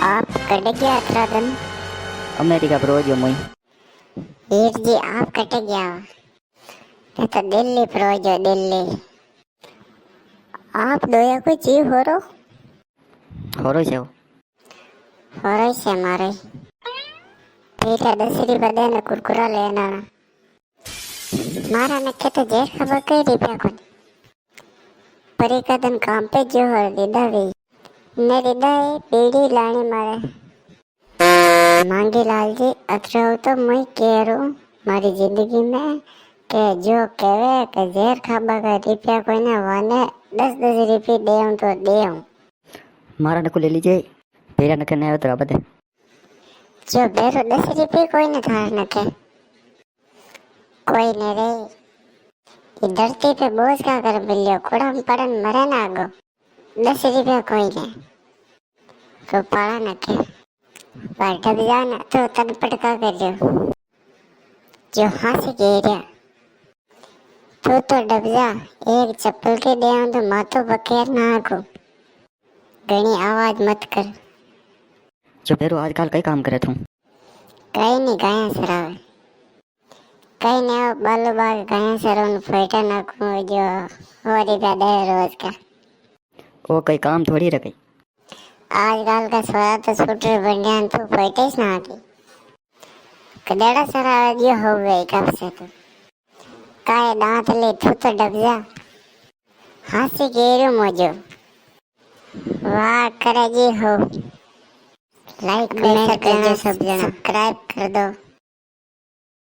आप कट गया अतरादन अमेरिका प्रोजो मुई वीर जी आप कट गया ये तो दिल्ली प्रोजो दिल्ली आप दोया को जीव होरो छे हो से मारे पीला 10 रुपया देने कुरकुरा लेना मारा नखे तो जेर खबर कई रुपया को परी का दिन काम पे जो हो दीदा भी ने दीदा पीड़ी लानी मारे मांगी लाल जी अतरो तो मुई केरू मारी जिंदगी में के जो कहे के जेर खाबा का रुपया कोई ने वाने 10 रुपया देऊं तो देऊं मारा नको ले लीजिए पेरा नखे नहीं उतरा बदे जो बेरो 10 रुपया कोई ने थार नखे कोई ने रे ये धरती पे बोझ का कर बिल्लियो कुड़ा में पड़न मरे ना आगो 10 रुपया कोई ने तो पाला नखे पर डब जाना तो तन पटका कर जो हाथ गेरिया तो डब जा एक चप्पल के दे तो माथो बखेर ना आगो घनी आवाज मत कर जो पेरो आजकल कई काम करे तू कई नहीं गाया सरावे कई नहीं बालो बाग गाया सरों फेटा नाकू जो हो रुपया दे रोज का ओ कई काम थोड़ी रखी आजकल का सोया तो स्कूटर बढ़िया तो फेटे ना आती कदेड़ा सरावे जो हो गए कब से तो काय दांत ले तो डब जा हाथ से गेरू मोजो वाह करे जी हो लाइक कर दो सब जना सब्सक्राइब कर दो।